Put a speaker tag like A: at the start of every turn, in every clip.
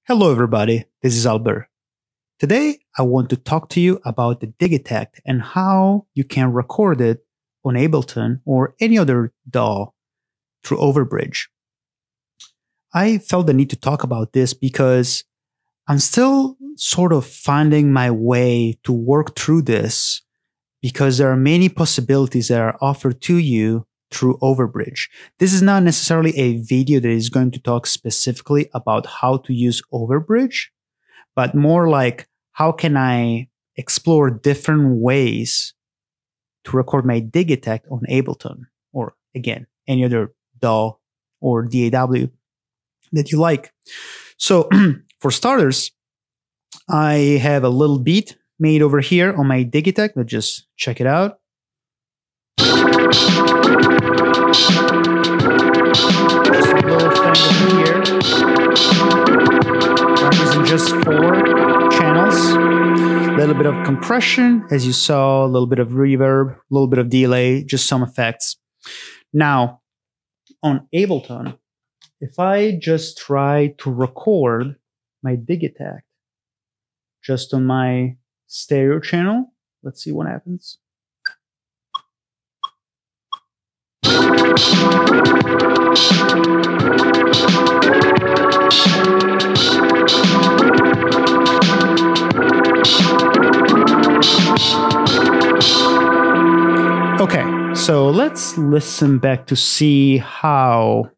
A: Hello everybody, this is ALBER. Today I want to talk to you about the Digitakt and how you can record it on Ableton or any other DAW through Overbridge. I felt the need to talk about this because I'm still sort of finding my way to work through this because there are many possibilities that are offered to you through Overbridge. This is not necessarily a video that is going to talk specifically about how to use Overbridge, but more like how can I explore different ways to record my Digitakt on Ableton, or again, any other DAW or DAW that you like. So for starters, I have a little beat made over here on my Digitakt. Let's just check it out. Just a little thing over here. I'm using just 4 channels. A little bit of compression, as you saw, a little bit of reverb, a little bit of delay, just some effects. Now, on Ableton, if I just try to record my Digitakt just on my stereo channel, let's see what happens. Okay, so let's listen back to see how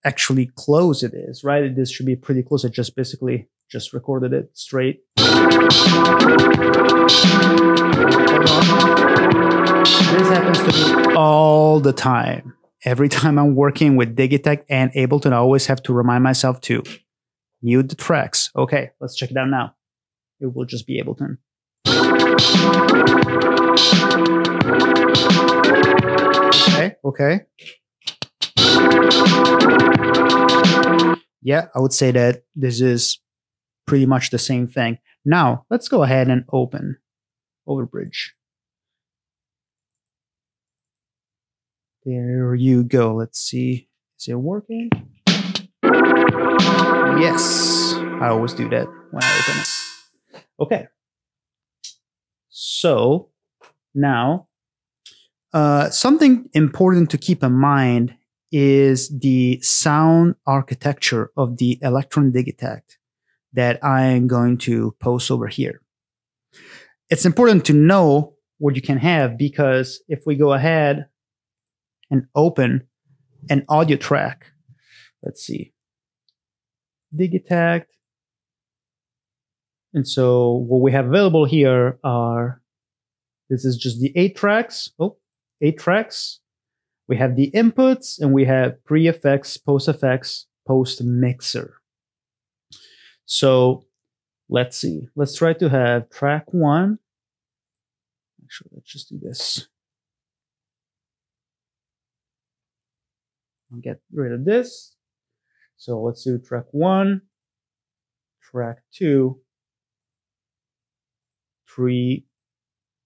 A: actually close it is, right? This should be pretty close. I just basically just recorded it straight. This happens to me all the time. Every time I'm working with Digitakt and Ableton, I always have to remind myself to mute the tracks. Okay, let's check it out now. It will just be Ableton. Okay. Yeah, I would say that this is pretty much the same thing. Now, let's go ahead and open Overbridge. There you go. Let's see. Is it working? Yes. I always do that when I open it. Okay. So now, something important to keep in mind is the sound architecture of the Electron Digitakt that I am going to post over here. It's important to know what you can have, because if we go ahead and open an audio track, let's see, Digitakt. And so what we have available here are, this is just the 8 tracks. Oh, 8 tracks. We have the inputs, and we have pre-effects, post-effects, post-mixer. So let's see. Let's try to have track 1. Actually, let's just do this. I'll get rid of this. So let's do track 1, track 2, 3,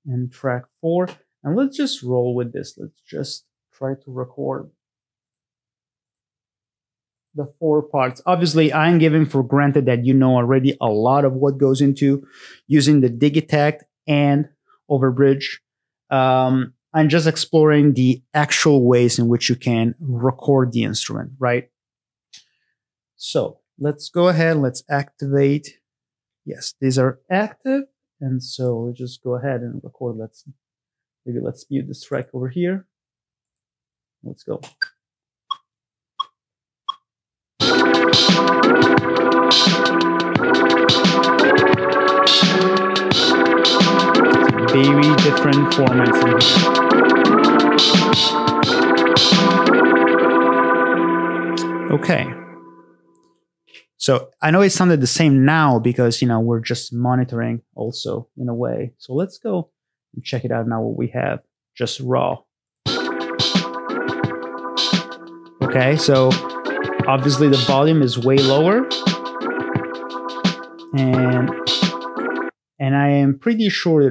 A: and track 4. And let's just roll with this. Let's just try to record the 4 parts. Obviously, I'm giving for granted that you know already a lot of what goes into using the Digitakt and Overbridge. I'm just exploring the actual ways in which you can record the instrument, right? So let's go ahead. Let's activate. Yes, these are active. And so we'll just go ahead and record. Let's mute this track over here. Let's go. Very different formats in here. Okay. So I know it sounded the same now because, you know, we're just monitoring also in a way. So let's go and check it out now what we have, just raw. Okay, so obviously the volume is way lower. And I am pretty sure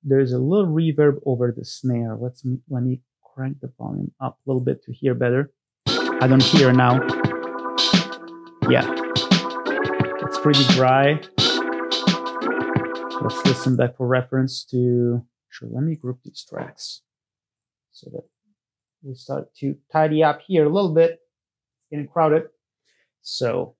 A: there's a little reverb over the snare. Let me crank the volume up a little bit to hear better. I don't hear now. Yeah. It's pretty dry. Let's listen back for reference to, sure, let me group these tracks so that we start to tidy up here a little bit. It's getting crowded. So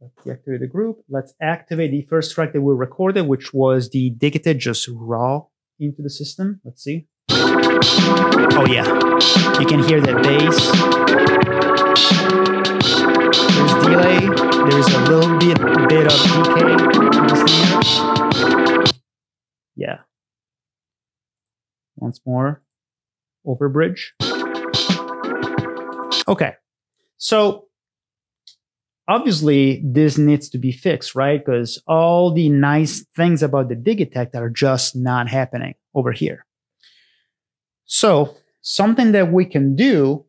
A: let's deactivate the group. Let's activate the first track that we recorded, which was the Digitakt just raw into the system. Let's see. Oh yeah, you can hear that bass. There's delay. There's a little bit of decay in the snare. Yeah. Once more. Overbridge. Okay. So obviously this needs to be fixed, right? Because all the nice things about the Digitakt are just not happening over here. So something that we can do,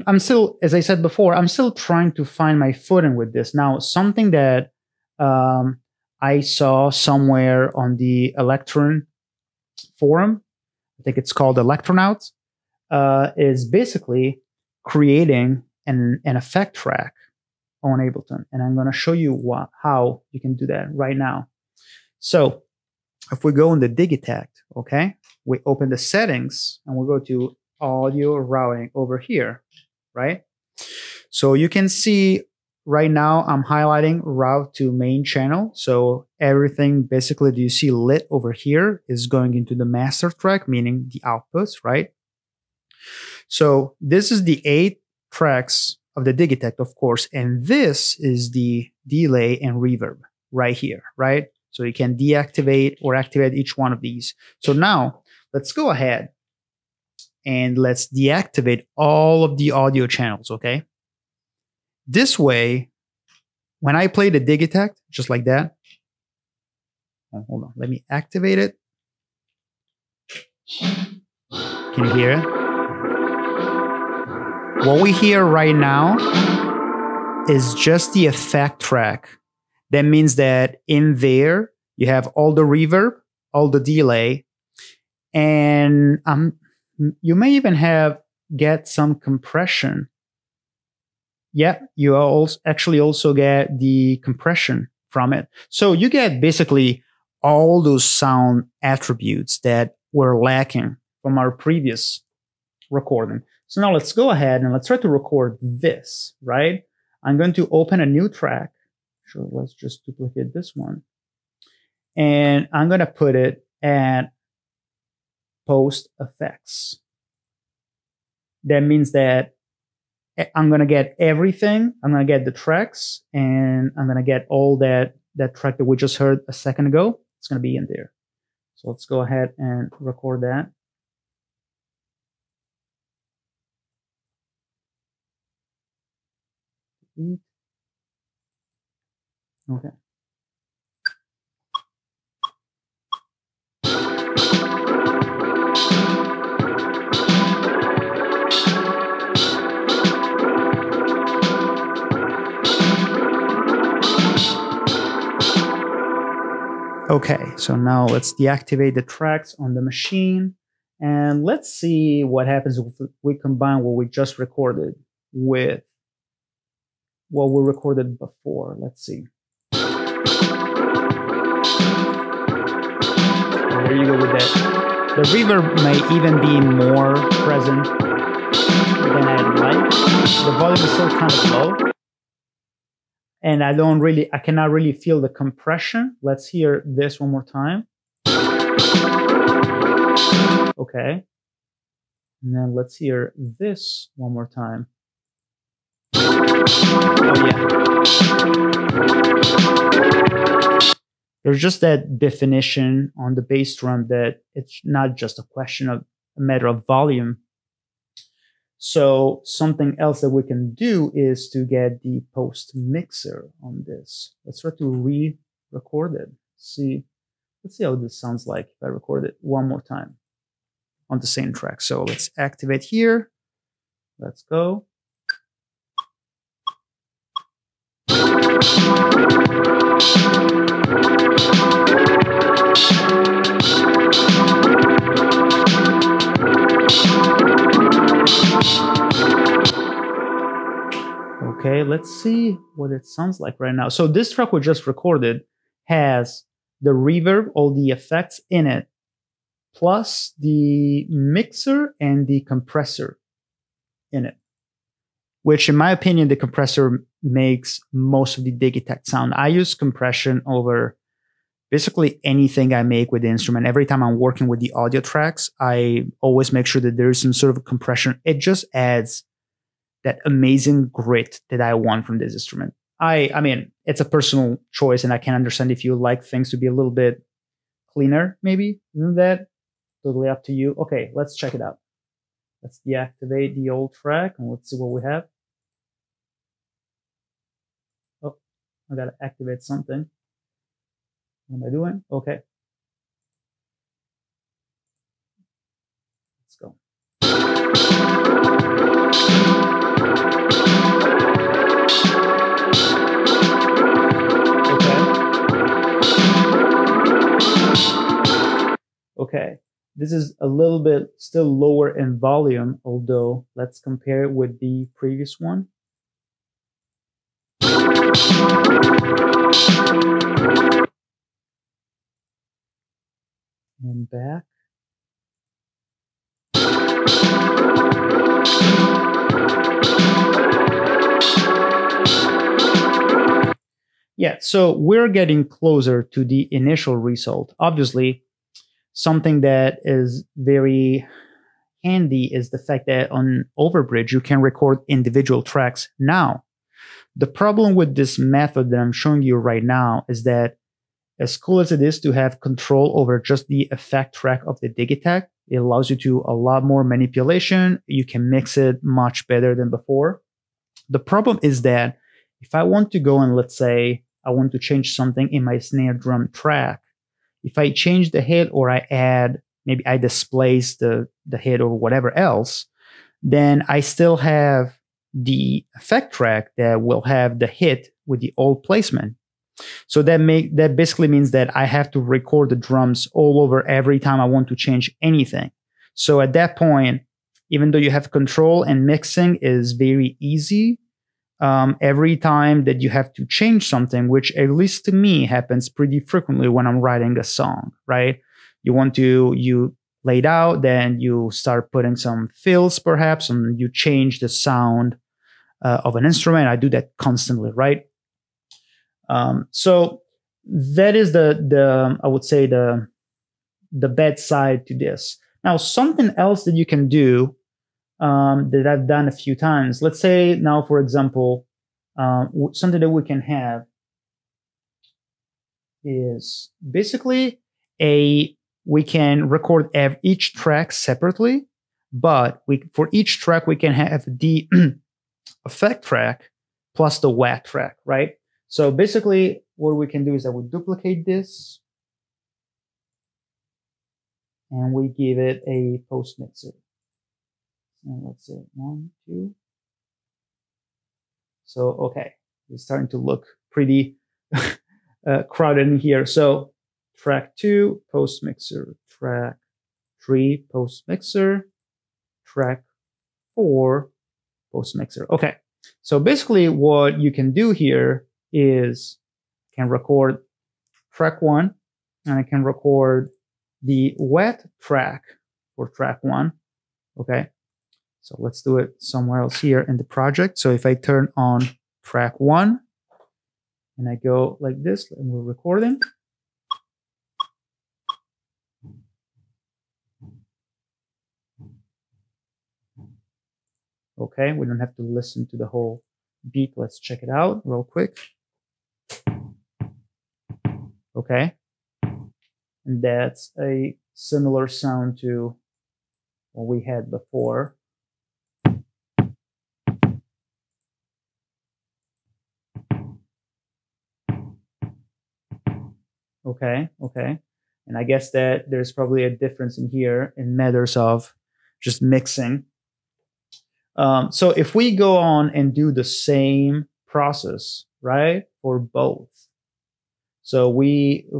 A: I'm still, as I said before, I'm still trying to find my footing with this. Now, something that I saw somewhere on the Electron forum, I think it's called Electronauts, is basically creating an effect track on Ableton. And I'm going to show you how you can do that right now. So if we go in the Digitakt, okay, we open the settings and we'll go to audio routing over here, right? So you can see right now I'm highlighting route to main channel. So everything basically that you see lit over here is going into the master track, meaning the outputs, right? So this is the 8 tracks of the Digitakt, of course, and this is the delay and reverb right here, right? So you can deactivate or activate each one of these. So now let's go ahead and let's deactivate all of the audio channels, okay? This way, when I play the Digitakt, just like that, oh, hold on, let me activate it. Can you hear it? What we hear right now is just the effect track. That means that in there, you have all the reverb, all the delay, and you may even get some compression. Yeah, you actually also get the compression from it. So you get basically all those sound attributes that were lacking from our previous recording. So now let's go ahead and let's try to record this, right? I'm going to open a new track. Sure, let's just duplicate this one. And I'm going to put it at post effects. That means that I'm going to get everything. I'm going to get the tracks and I'm going to get all that track that we just heard a second ago. It's going to be in there. So let's go ahead and record that. Okay. Okay, so now let's deactivate the tracks on the machine and let's see what happens if we combine what we just recorded with what we recorded before. Let's see. So there you go with that. The reverb may even be more present than I'd like. The volume is still kind of low. And I cannot really feel the compression. Let's hear this one more time. Okay. And then let's hear this one more time. Oh yeah. There's just that definition on the bass drum that it's not just a matter of volume. So something else that we can do is to get the post mixer on this. Let's try to re-record it. Let's see how this sounds like if I record it one more time on the same track. So let's activate here. Let's go. Okay, Okay, let's see what it sounds like right now. So this track we just recorded has the reverb, all the effects in it, plus the mixer and the compressor in it, which in my opinion, the compressor makes most of the Digitakt sound. I use compression over basically anything I make with the instrument. Every time I'm working with the audio tracks, I always make sure that there is some sort of compression. It just adds that amazing grit that I want from this instrument. I mean, it's a personal choice, and I can understand if you like things to be a little bit cleaner, maybe. Isn't that totally up to you? Okay, let's check it out. Let's deactivate the old track and let's see what we have. Oh, I gotta activate something. What am I doing? Okay. Let's go. Okay, this is a little bit still lower in volume, although let's compare it with the previous one. And back. Yeah, so we're getting closer to the initial result. Obviously, something that is very handy is the fact that on Overbridge, you can record individual tracks now. The problem with this method that I'm showing you right now is that as cool as it is to have control over just the effect track of the Digitakt, it allows you to a lot more manipulation. You can mix it much better than before. The problem is that if I want to go and let's say I want to change something in my snare drum track, if I change the hit or I add, maybe I displace the hit or whatever else, then I still have the effect track that will have the hit with the old placement. So that basically means that I have to record the drums all over every time I want to change anything. So at that point, even though you have control and mixing is very easy, every time that you have to change something, which at least to me happens pretty frequently when I'm writing a song, right? You lay it out, then you start putting some fills perhaps, and you change the sound of an instrument. I do that constantly, right? So that is the I would say the bad side to this. Now, something else that you can do that I've done a few times. Let's say now, for example, something that we can have is basically we can record each track separately, but for each track we can have the effect track plus the whack track, right? So basically what we can do is that we duplicate this and we give it a post mixer. And let's say 1, 2. So, okay, it's starting to look pretty crowded in here. So track 2, post mixer, track 3, post mixer, track 4, post mixer. Okay, so basically what you can do here is I can record track 1 and I can record the wet track for track 1. Okay, so let's do it somewhere else here in the project. So if I turn on track 1 and I go like this and we're recording. Okay, we don't have to listen to the whole beat. Let's check it out real quick. Okay, and that's a similar sound to what we had before. Okay, and I guess that there's probably a difference in here in matters of just mixing. So if we go on and do the same process, right, for both. So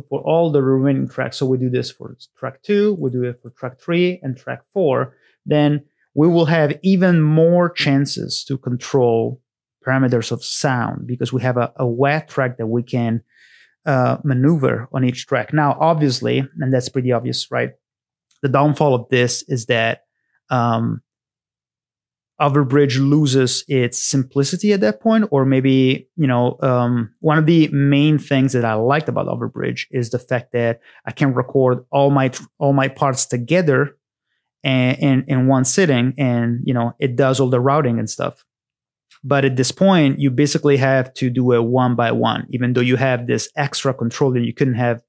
A: for all the remaining tracks, so we do this for track 2, we do it for track 3 and track 4, then we will have even more chances to control parameters of sound because we have a wet track that we can maneuver on each track. Now, obviously, and that's pretty obvious, right? The downfall of this is that Overbridge loses its simplicity at that point, or maybe, one of the main things that I liked about Overbridge is the fact that I can record all my parts together and in one sitting, and it does all the routing and stuff. But at this point, you basically have to do it one by one, even though you have this extra control that you couldn't have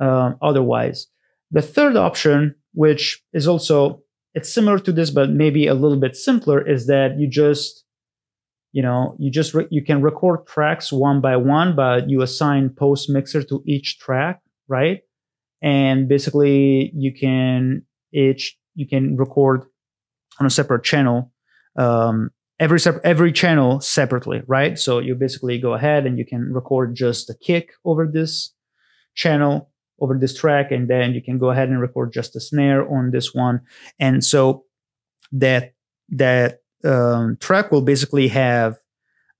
A: otherwise. The third option, which is also, it's similar to this, but maybe a little bit simpler, is that you can record tracks one by one, but you assign post mixer to each track, right? And basically you can record on a separate channel, every channel separately, right? So you basically go ahead and you can record just a kick over this channel, over this track, and then you can go ahead and record just a snare on this one. And so that track will basically have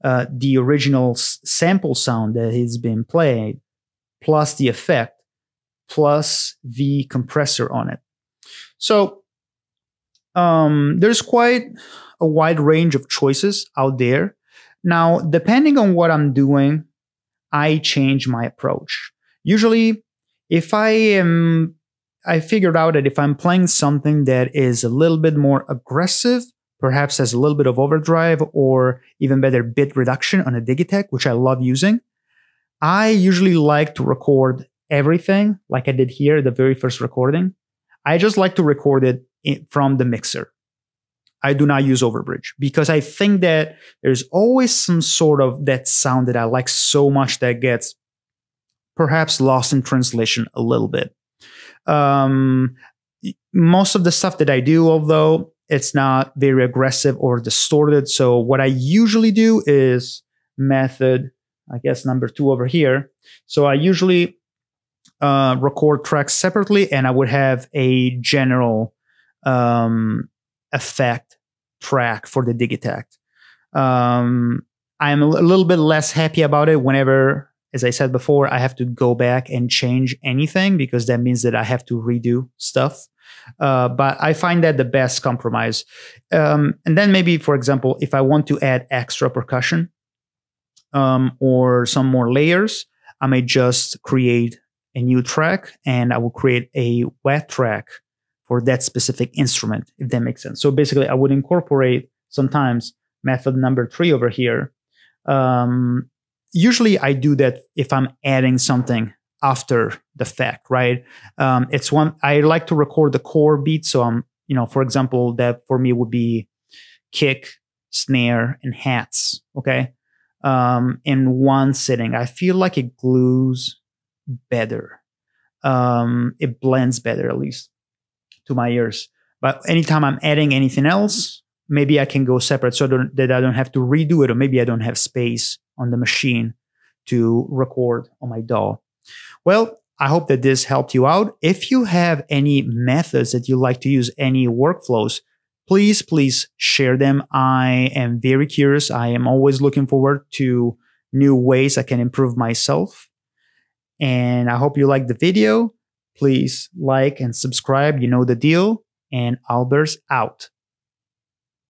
A: the original sample sound that has been played, plus the effect, plus the compressor on it. So there's quite a wide range of choices out there. Now, depending on what I'm doing, I change my approach. Usually, if I figured out that if I'm playing something that is a little bit more aggressive, perhaps has a little bit of overdrive or even better bit reduction on a Digitakt, which I love using, I usually like to record everything like I did here, the very first recording. I just like to record it from the mixer. I do not use Overbridge because I think that there's always some sort of that sound that I like so much that gets perhaps lost in translation a little bit. Most of the stuff that I do, although it's not very aggressive or distorted. So what I usually do is method, I guess number 2 over here. So I usually record tracks separately, and I would have a general effect track for the Digitakt. I'm a little bit less happy about it whenever, as I said before, I have to go back and change anything, because that means that I have to redo stuff. But I find that the best compromise. And then maybe, for example, if I want to add extra percussion or some more layers, I may just create a new track, and I will create a wet track for that specific instrument, if that makes sense. So basically, I would incorporate sometimes method number 3 over here. Usually I do that if I'm adding something after the fact, right? I like to record the core beat. So for example, that for me would be kick, snare, and hats, okay? In one sitting. I feel like it glues better. It blends better, at least to my ears. But anytime I'm adding anything else, maybe I can go separate so that I don't have to redo it, or maybe I don't have space on the machine to record on my DAW. Well, I hope that this helped you out. If you have any methods that you like to use, any workflows, please share them. I am very curious. I am always looking forward to new ways I can improve myself. And I hope you liked the video. Please like and subscribe. You know the deal. And ALBER's out.